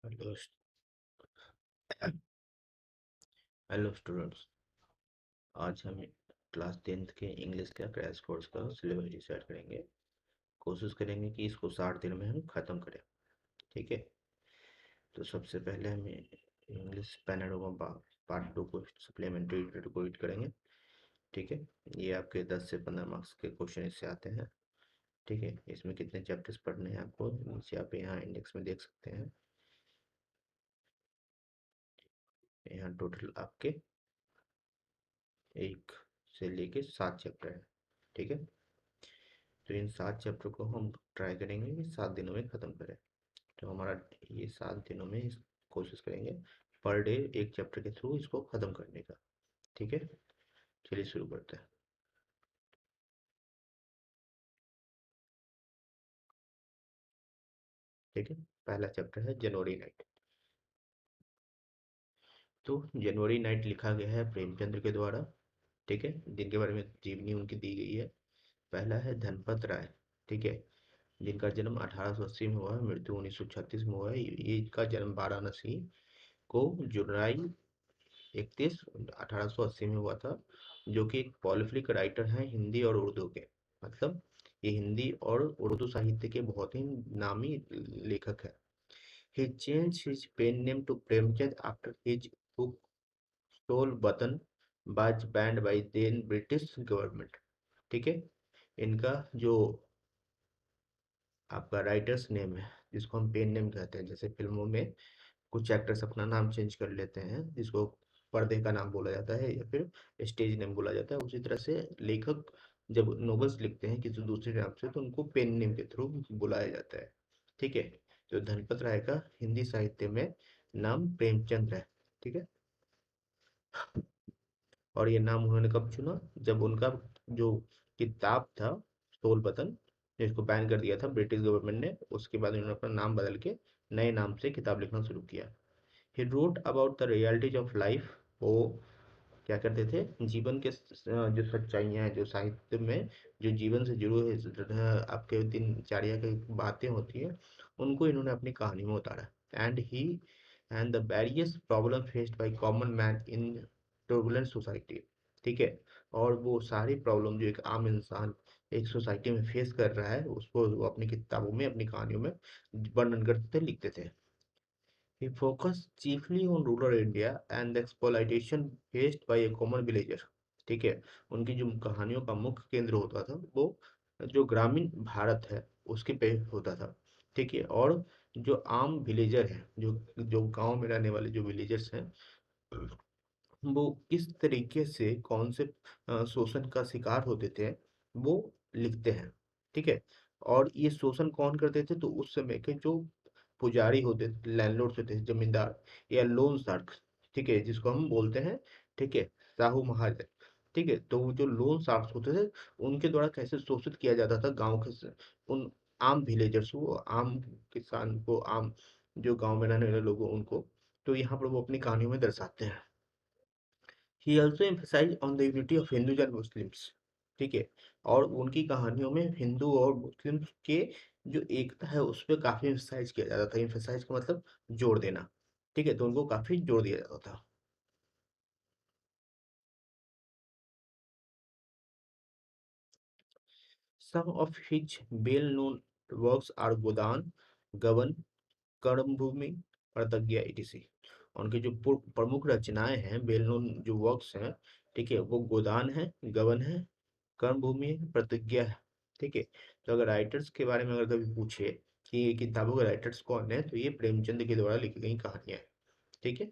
Hello hello students. आज हम class 10th के इंग्लिश का क्रैश कोर्स का सिलेबस डिसाइड करेंगे। कोशिश करेंगे कि इसको 60 दिन में हम ख़त्म करें। ठीक है। तो सबसे पहले हम इंग्लिश पैनोरामा पार्ट 2 को सप्लीमेंट्री को रीड करेंगे। ठीक है। ये आपके 10 से 15 मार्क्स के क्वेश्चन इससे आते हैं। ठीक है। इसमें कितने चैप्टर्स पढ़ने हैं आपको नीचे आप यहाँ इंडेक्स में देख सकते हैं। यहाँ टोटल आपके 1 से लेके 7 चैप्टर है। ठीक है। तो इन 7 चैप्टर को हम ट्राई करेंगे कि 7 दिनों में ख़त्म करें। तो हमारा ये 7 दिनों में कोशिश करेंगे पर डे एक चैप्टर के थ्रू इसको ख़त्म करने का। ठीक है। चलिए शुरू करते हैं। ठीक है। पहला चैप्टर है जनवरी नाइट। तो जनवरी नाइट लिखा गया है प्रेमचंद्र के द्वारा। ठीक है। जिनके बारे में जीवनी उनकी दी गई है। पहला है धनपत राय। ठीक है। जिनका जन्म 1880 में हुआ है, मृत्यु 1936 में हुआ है। ये इनका जन्म वाराणसी को जुलाई 31 1880 में हुआ था। जो कि एक पॉलिफिलिक राइटर हैं हिंदी और उर्दू के। मतलब ये हिंदी और उर्दू साहित्य के बहुत ही नामी लेखक है। He change his pen name to Premchand after his book stole Watan was banned by then British government. ठीक है। इनका जो आपका राइटर्स नेम है जिसको हम पेन नेम कहते हैं, जैसे फिल्मों में कुछ एक्टर्स अपना नाम चेंज कर लेते हैं जिसको पर्दे का नाम बोला जाता है या फिर स्टेज नेम बोला जाता है, उसी तरह से लेखक जब नॉवेल्स लिखते हैं किसी दूसरे नाम से तो उनको पेन नेम के थ्रू बुलाया जाता है। ठीक है। तो धनपत राय का हिंदी साहित्य में नाम प्रेमचंद है। ठीक है। और ये नाम उन्होंने कब चुना, जब उनका जो किताब था स्टोल वतन जिसको बैन कर दिया था ब्रिटिश गवर्नमेंट ने, उसके बाद उन्होंने अपना नाम बदल के नए नाम से किताब लिखना शुरू किया। He wrote about the realities of life. वो क्या करते थे, जीवन के जो सच्चाइयाँ हैं जो साहित्य में जो जीवन से जुड़े हुए आपके दिनचर्या की बातें होती हैं उनको इन्होंने अपनी कहानी में उतारा। And the various problem faced by common man in turbulent society. ठीक है। और वो सारी प्रॉब्लम जो एक आम इंसान एक सोसाइटी में फेस कर रहा है उसको वो अपनी किताबों में अपनी कहानियों में वर्णन करते थे, लिखते थे। He focused chiefly on rural India and the exploitation faced by a common villager। ठीक है। उनकी जो कहानियों का मुख्य केंद्र होता था वो जो ग्रामीण भारत है उसके पे होता था। ठीक है। और जो आम विलेजर हैं जो जो गांव में रहने वाले जो विलेजर्स हैं वो किस तरीके से कौन से शोषण का शिकार होते थे वो लिखते हैं। ठीक है। और ये शोषण कौन करते थे, तो उस समय के जो पुजारी होते थे, लैंडलॉर्ड्स होते थे, जमींदार या लोन शार्क। ठीक है। जिसको हम बोलते हैं, ठीक है, साहू महाजन। ठीक है। तो वो जो लोन शार्क्स होते थे उनके द्वारा कैसे शोषित किया जाता था गांव के उन आम विलेजर्स को, आम किसान को, आम जो गांव में रहने वाले लोगों उनको। तो यहाँ पर वो अपनी कहानियों में दर्शाते हैं। He also emphasise on the unity of Hindus and Muslims. ठीक है। और उनकी कहानियों में हिंदू और मुस्लिम के जो एकता है उस पर काफी एम्फसाइज किया जाता था। एम्फसाइज का मतलब जोर देना। ठीक है। तो उनको काफी जोर दिया जाता था। Some of his well known works are Godan, Gaban, Karmabhoomi, प्रतिज्ञा etc। उनके जो प्रमुख रचनाएं हैं, वेल नोन जो वर्क्स हैं, ठीक है, वो गोदान है, गबन है, कर्मभूमि है, प्रतिज्ञा है। ठीक है। तो अगर राइटर्स के बारे में अगर कभी पूछे कि ये किताबों के राइटर्स कौन है तो ये प्रेमचंद के द्वारा लिखी गई कहानियां हैं। ठीक है।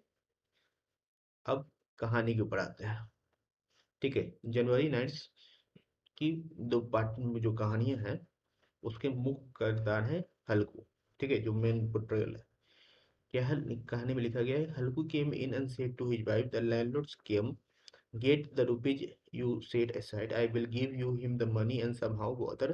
अब कहानी के ऊपर आते हैं। ठीक है। जनवरी नाइट्स की दो पार्ट में जो कहानियां हैं उसके मुख्य किरदार हैं हल्कू। ठीक है। जो मेन पोर्ट्रेयल है, क्या है कहानी में लिखा गया है, Halku came in and said to his wife the landlord's came get the rupees you set aside, I will give you him the money and somehow other